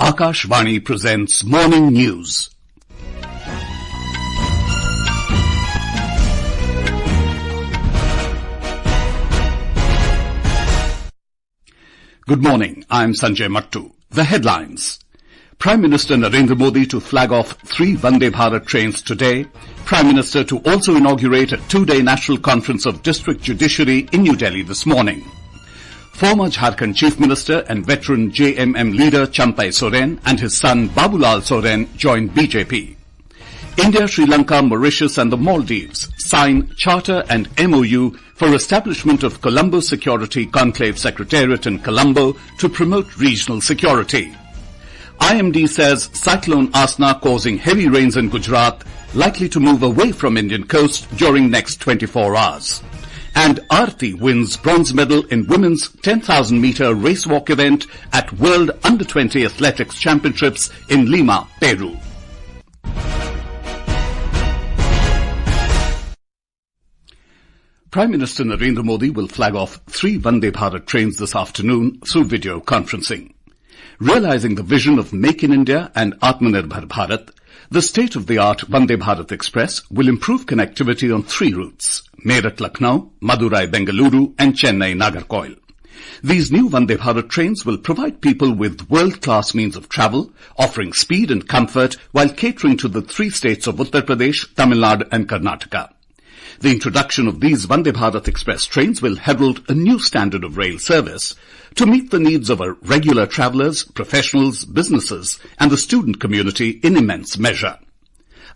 Akashvani presents Morning News. Good morning, I'm Sanjay Mattu. The headlines. Prime Minister Narendra Modi to flag off 3 Vande Bharat trains today. Prime Minister to also inaugurate a 2-day national conference of district judiciary in New Delhi this morning. Former Jharkhand Chief Minister and veteran JMM leader Champai Soren and his son Babulal Soren joined BJP. India, Sri Lanka, Mauritius and the Maldives sign Charter and MoU for establishment of Colombo Security Conclave Secretariat in Colombo to promote regional security. IMD says cyclone Asna causing heavy rains in Gujarat likely to move away from Indian coast during next 24 hours. And Aarti wins bronze medal in women's 10,000 metre race walk event at World U20 Athletics Championships in Lima, Peru. Prime Minister Narendra Modi will flag off 3 Vande Bharat trains this afternoon through video conferencing. Realizing the vision of Make in India and Atmanirbhar Bharat, the state-of-the-art Vande Bharat Express will improve connectivity on 3 routes: Meerut-Lucknow, Madurai-Bengaluru and Chennai-Nagarkoil. These new Vande Bharat trains will provide people with world-class means of travel, offering speed and comfort while catering to the 3 states of Uttar Pradesh, Tamil Nadu and Karnataka. The introduction of these Vande Bharat Express trains will herald a new standard of rail service to meet the needs of our regular travellers, professionals, businesses and the student community in immense measure.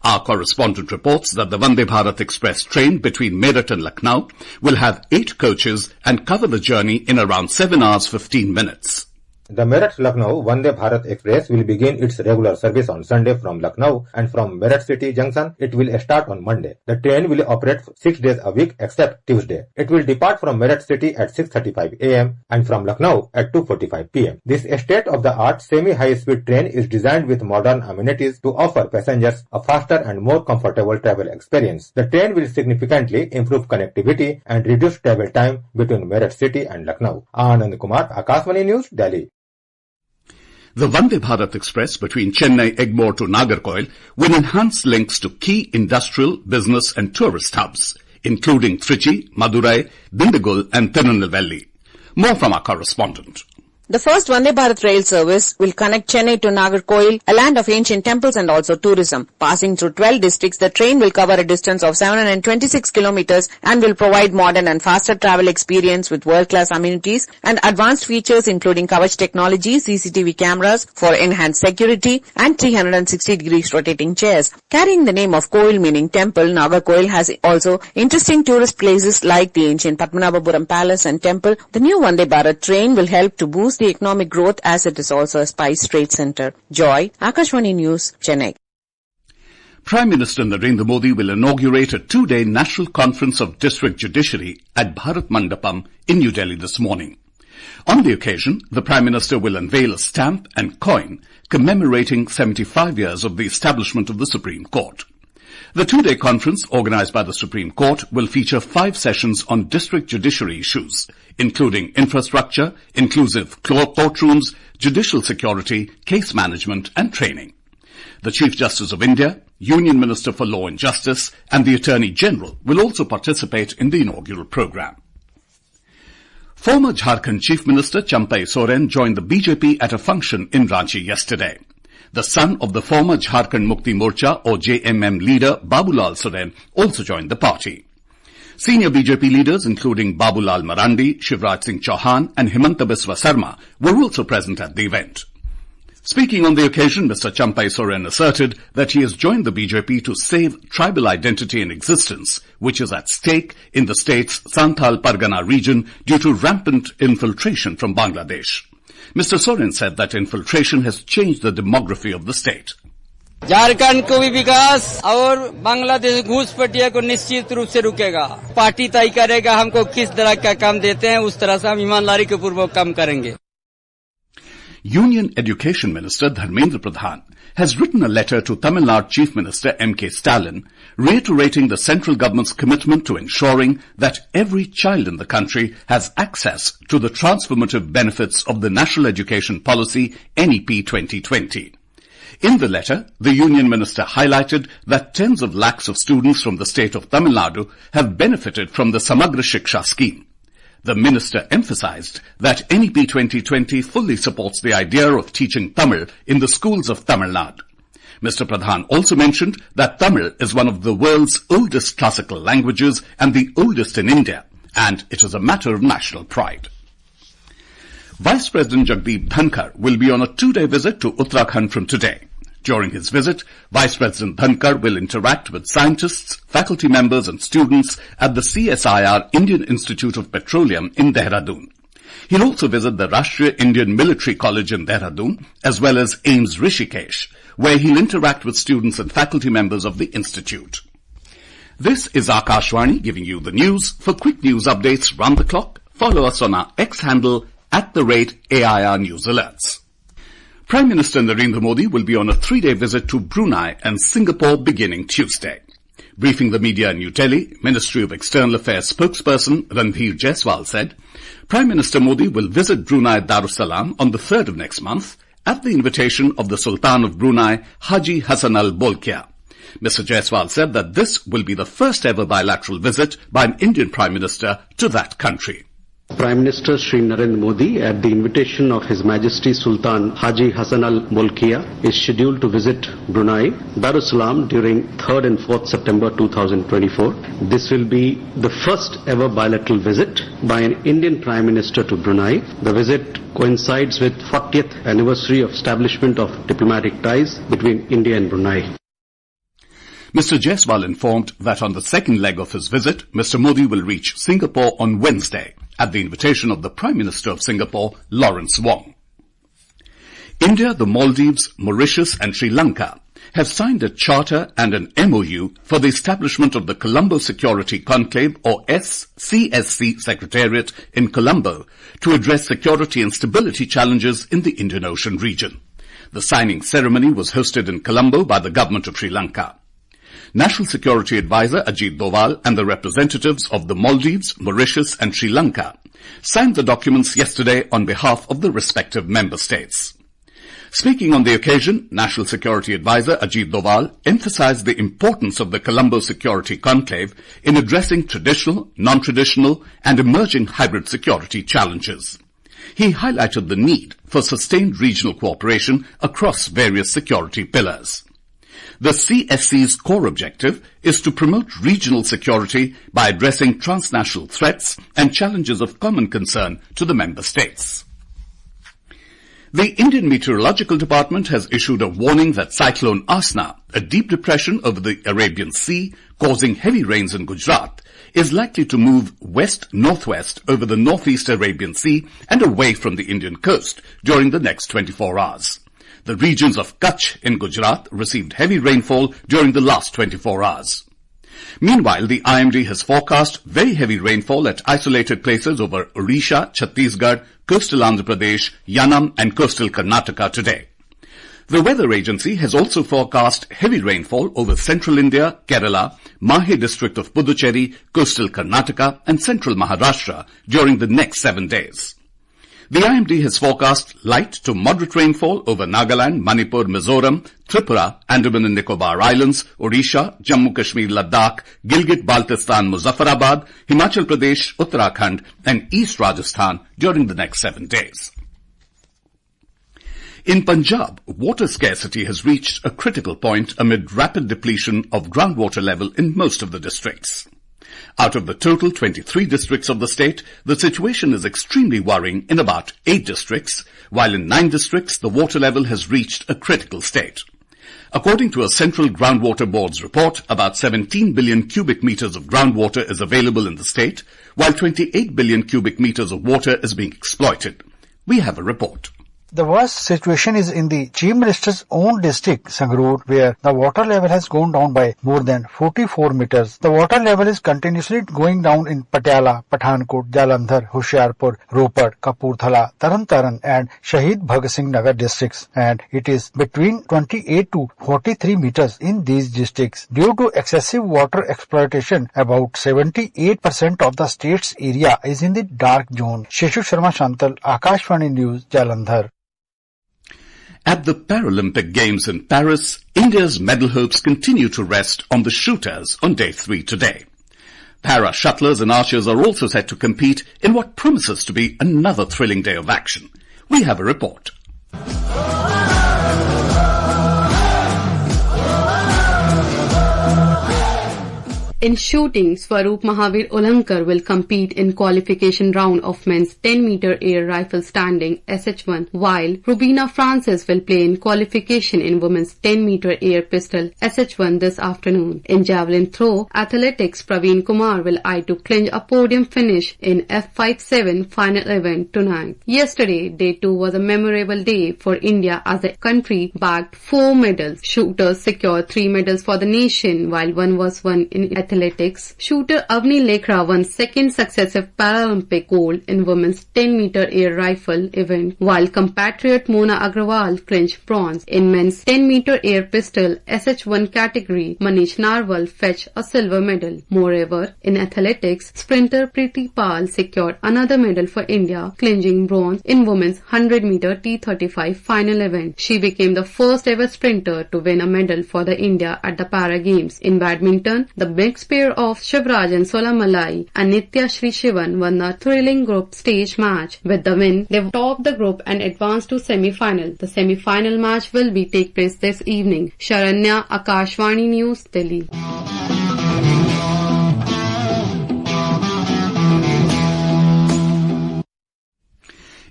Our correspondent reports that the Vande Bharat Express train between Meerut and Lucknow will have 8 coaches and cover the journey in around 7 hours 15 minutes. The Meerut-Lucknow Vande Bharat Express will begin its regular service on Sunday from Lucknow, and from Meerut City Junction it will start on Monday. The train will operate 6 days a week except Tuesday. It will depart from Meerut City at 6:35 am and from Lucknow at 2:45 pm. This state-of-the-art semi-high-speed train is designed with modern amenities to offer passengers a faster and more comfortable travel experience. The train will significantly improve connectivity and reduce travel time between Meerut City and Lucknow. Anand Kumar, Akashvani News, Delhi. The Vande Bharat Express between Chennai Egmore to Nagarkoil will enhance links to key industrial, business and tourist hubs, including Trichy, Madurai, Dindigul and Tirunelveli. More from our correspondent. The first Vande Bharat rail service will connect Chennai to Nagarkoil, a land of ancient temples and also tourism. Passing through 12 districts, the train will cover a distance of 726 kilometers and will provide modern and faster travel experience with world-class amenities and advanced features including Kavach technology, CCTV cameras for enhanced security and 360 degrees rotating chairs. Carrying the name of Koil meaning temple, Nagarkoil has also interesting tourist places like the ancient Padmanabhapuram Palace and temple. The new Vande Bharat train will help to boost the economic growth as it is also a spice trade center. Joy, Akashvani News, Chennai. Prime Minister Narendra Modi will inaugurate a 2-day national conference of district judiciary at Bharat Mandapam in New Delhi this morning. On the occasion, the Prime Minister will unveil a stamp and coin commemorating 75 years of the establishment of the Supreme Court. The 2-day conference, organized by the Supreme Court, will feature 5 sessions on district judiciary issues, including infrastructure, inclusive courtrooms, judicial security, case management and training. The Chief Justice of India, Union Minister for Law and Justice and the Attorney General will also participate in the inaugural program. Former Jharkhand Chief Minister Champai Soren joined the BJP at a function in Ranchi yesterday. The son of the former Jharkhand Mukti Morcha or JMM leader Babulal Soren also joined the party. Senior BJP leaders including Babulal Marandi, Shivraj Singh Chauhan and Himanta Biswa Sarma were also present at the event. Speaking on the occasion, Mr. Champai Soren asserted that he has joined the BJP to save tribal identity and existence, which is at stake in the state's Santhal Pargana region due to rampant infiltration from Bangladesh. Mr. Soren said that infiltration has changed the demography of the state. Jharkhand को भी विकास और बांग्लादेश घूसपैठिया को निश्चित रूप से रुकेगा। Party तय करेगा हमको किस तरह का काम देते हैं, उस तरह से हम ईमानदारी के पूर्वक काम करेंगे। Union Education Minister Dharmendra Pradhan has written a letter to Tamil Nadu Chief Minister M.K. Stalin reiterating the central government's commitment to ensuring that every child in the country has access to the transformative benefits of the National Education Policy NEP 2020. In the letter, the Union Minister highlighted that tens of lakhs of students from the state of Tamil Nadu have benefited from the Samagra Shiksha scheme. The minister emphasized that NEP 2020 fully supports the idea of teaching Tamil in the schools of Tamil Nadu. Mr. Pradhan also mentioned that Tamil is one of the world's oldest classical languages and the oldest in India, and it is a matter of national pride. Vice President Jagdeep Dhankar will be on a 2-day visit to Uttarakhand from today. During his visit, Vice President Dhankar will interact with scientists, faculty members and students at the CSIR Indian Institute of Petroleum in Dehradun. He'll also visit the Rashtriya Indian Military College in Dehradun, as well as AIIMS Rishikesh, where he'll interact with students and faculty members of the institute. This is Akashvani giving you the news. For quick news updates round the clock, follow us on our X handle @AIR News Alerts. Prime Minister Narendra Modi will be on a 3-day visit to Brunei and Singapore beginning Tuesday. Briefing the media in New Delhi, Ministry of External Affairs spokesperson Ranveer Jaiswal said, Prime Minister Modi will visit Brunei Darussalam on the 3rd of next month at the invitation of the Sultan of Brunei, Haji Hassan Al Bolkiah. Mr. Jaiswal said that this will be the first ever bilateral visit by an Indian Prime Minister to that country. Prime Minister Shri Narendra Modi, at the invitation of His Majesty Sultan Haji Hassan Al Bolkiah, is scheduled to visit Brunei Darussalam during 3rd and 4th September 2024. This will be the first ever bilateral visit by an Indian Prime Minister to Brunei. The visit coincides with 40th anniversary of establishment of diplomatic ties between India and Brunei. Mr. Jaiswal informed that on the second leg of his visit, Mr. Modi will reach Singapore on Wednesday at the invitation of the Prime Minister of Singapore, Lawrence Wong. India, the Maldives, Mauritius and Sri Lanka have signed a charter and an MoU for the establishment of the Colombo Security Conclave or CSC Secretariat in Colombo to address security and stability challenges in the Indian Ocean region. The signing ceremony was hosted in Colombo by the government of Sri Lanka. National Security Advisor Ajit Doval and the representatives of the Maldives, Mauritius and Sri Lanka signed the documents yesterday on behalf of the respective member states. Speaking on the occasion, National Security Advisor Ajit Doval emphasized the importance of the Colombo Security Conclave in addressing traditional, non-traditional and emerging hybrid security challenges. He highlighted the need for sustained regional cooperation across various security pillars. The CSC's core objective is to promote regional security by addressing transnational threats and challenges of common concern to the member states. The Indian Meteorological Department has issued a warning that cyclone Asna, a deep depression over the Arabian Sea causing heavy rains in Gujarat, is likely to move west-northwest over the northeast Arabian Sea and away from the Indian coast during the next 24 hours. The regions of Kutch in Gujarat received heavy rainfall during the last 24 hours. Meanwhile, the IMD has forecast very heavy rainfall at isolated places over Odisha, Chhattisgarh, coastal Andhra Pradesh, Yanam and coastal Karnataka today. The weather agency has also forecast heavy rainfall over central India, Kerala, Mahe district of Puducherry, coastal Karnataka and central Maharashtra during the next 7 days. The IMD has forecast light to moderate rainfall over Nagaland, Manipur, Mizoram, Tripura, Andaman and Nicobar Islands, Odisha, Jammu Kashmir, Ladakh, Gilgit-Baltistan, Muzaffarabad, Himachal Pradesh, Uttarakhand and East Rajasthan during the next 7 days. In Punjab, water scarcity has reached a critical point amid rapid depletion of groundwater level in most of the districts. Out of the total 23 districts of the state, the situation is extremely worrying in about 8 districts, while in 9 districts the water level has reached a critical state. According to a Central Groundwater Board's report, about 17 billion cubic meters of groundwater is available in the state, while 28 billion cubic meters of water is being exploited. We have a report. The worst situation is in the Chief Minister's own district, Sangrur, where the water level has gone down by more than 44 meters. The water level is continuously going down in Patiala, Pathankot, Jalandhar, Hoshiarpur, Ropar, Kapurthala, Taran and Shahid Bhagat Singh Nagar districts, and it is between 28 to 43 meters in these districts. Due to excessive water exploitation, about 78% of the state's area is in the dark zone. Sheshu Sharma Shantal, Akashvani News, Jalandhar. At the Paralympic Games in Paris, India's medal hopes continue to rest on the shooters on day 3 today. Para shuttlers and archers are also set to compete in what promises to be another thrilling day of action. We have a report. In shooting, Swaroop Mahavir Ulankar will compete in qualification round of men's 10-meter air rifle standing SH1, while Rubina Francis will play in qualification in women's 10-meter air pistol SH1 this afternoon. In javelin throw, athletics Praveen Kumar will eye to clinch a podium finish in F57 final event tonight. Yesterday, day 2 was a memorable day for India as the country bagged 4 medals. Shooters secured 3 medals for the nation, while 1 was won in athletics. Shooter Avni Lekra won second successive Paralympic gold in women's 10-meter air rifle event, while compatriot Mona Agrawal clinched bronze. In men's 10-meter air pistol SH1 category, Manish Narwal fetched a silver medal. Moreover, in athletics, sprinter Preeti Pal secured another medal for India, clinching bronze in women's 100-meter T35 final event. She became the first ever sprinter to win a medal for the India at the Para Games. In badminton, the mixed pair of Shivraj and Solamalai and Nitya Shri Shivan won a thrilling group stage match. With the win, they topped the group and advanced to semi-final. The semi-final match will take place this evening. Sharanya, Akashvani News, Delhi.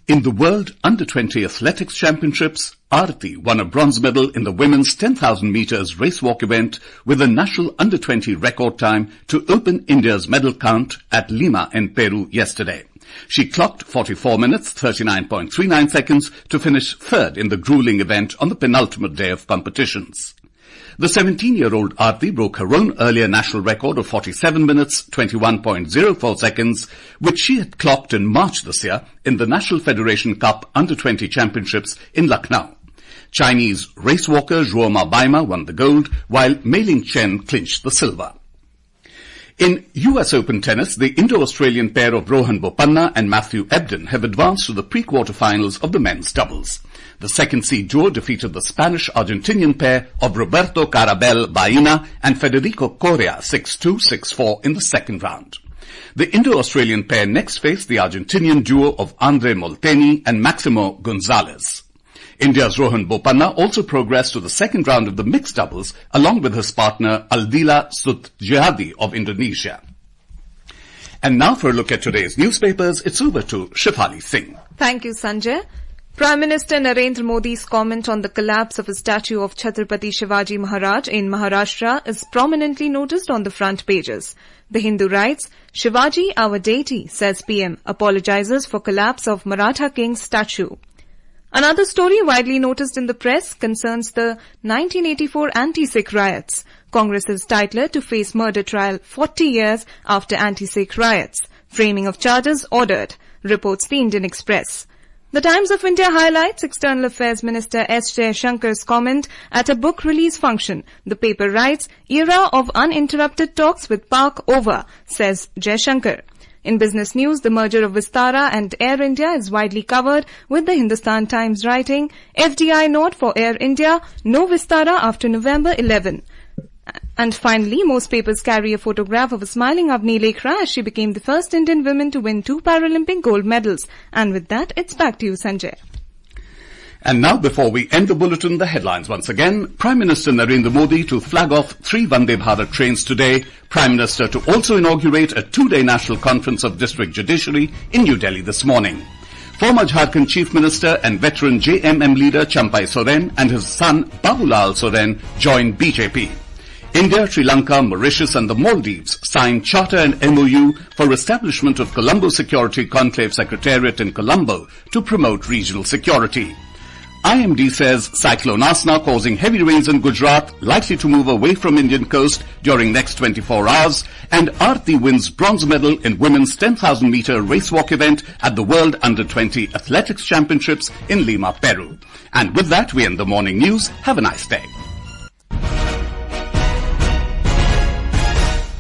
In the World Under-20 Athletics Championships, Aarti won a bronze medal in the women's 10,000 meters racewalk event with a national under-20 record time to open India's medal count at Lima in Peru yesterday. She clocked 44 minutes, 39.39 seconds to finish third in the grueling event on the penultimate day of competitions. The 17-year-old Aarti broke her own earlier national record of 47 minutes, 21.04 seconds, which she had clocked in March this year in the National Federation Cup Under-20 Championships in Lucknow. Chinese racewalker Zhuoma Baima won the gold, while Mei-Ling Chen clinched the silver. In US Open tennis, the Indo-Australian pair of Rohan Bopanna and Matthew Ebden have advanced to the pre-quarterfinals of the men's doubles. The second-seed duo defeated the Spanish-Argentinian pair of Roberto Carabel Baena and Federico Coria 6-2, 6-4 in the second round. The Indo-Australian pair next faced the Argentinian duo of Andre Molteni and Maximo Gonzalez. India's Rohan Bopanna also progressed to the second round of the mixed doubles along with his partner Aldila Sutjihadi of Indonesia. And now for a look at today's newspapers, it's over to Shefali Singh. Thank you, Sanjay. Prime Minister Narendra Modi's comment on the collapse of a statue of Chhatrapati Shivaji Maharaj in Maharashtra is prominently noticed on the front pages. The Hindu writes, Shivaji, our deity, says PM, apologizes for collapse of Maratha king's statue. Another story widely noticed in the press concerns the 1984 anti-Sikh riots. Congress's titler to face murder trial 40 years after anti-Sikh riots. Framing of charges ordered, reports the Indian Express. The Times of India highlights External Affairs Minister S. Jayashankar's comment at a book release function. The paper writes, era of uninterrupted talks with Pak over, says Jayashankar. In business news, the merger of Vistara and Air India is widely covered, with the Hindustan Times writing, FDI note for Air India, no Vistara after November 11. And finally, most papers carry a photograph of a smiling Avni Lekra as she became the first Indian woman to win 2 Paralympic gold medals. And with that, it's back to you, Sanjay. And now, before we end the bulletin, the headlines once again. Prime Minister Narendra Modi to flag off 3 Vande Bharat trains today. Prime Minister to also inaugurate a 2-day National Conference of District Judiciary in New Delhi this morning. Former Jharkhand Chief Minister and veteran JMM leader Champai Soren and his son Babulal Soren joined BJP. India, Sri Lanka, Mauritius and the Maldives signed Charter and MoU for establishment of Colombo Security Conclave Secretariat in Colombo to promote regional security. IMD says cyclone Asna causing heavy rains in Gujarat, likely to move away from Indian coast during next 24 hours. And Aarti wins bronze medal in women's 10,000 meter racewalk event at the World U20 Athletics Championships in Lima, Peru. And with that, we end the morning news. Have a nice day.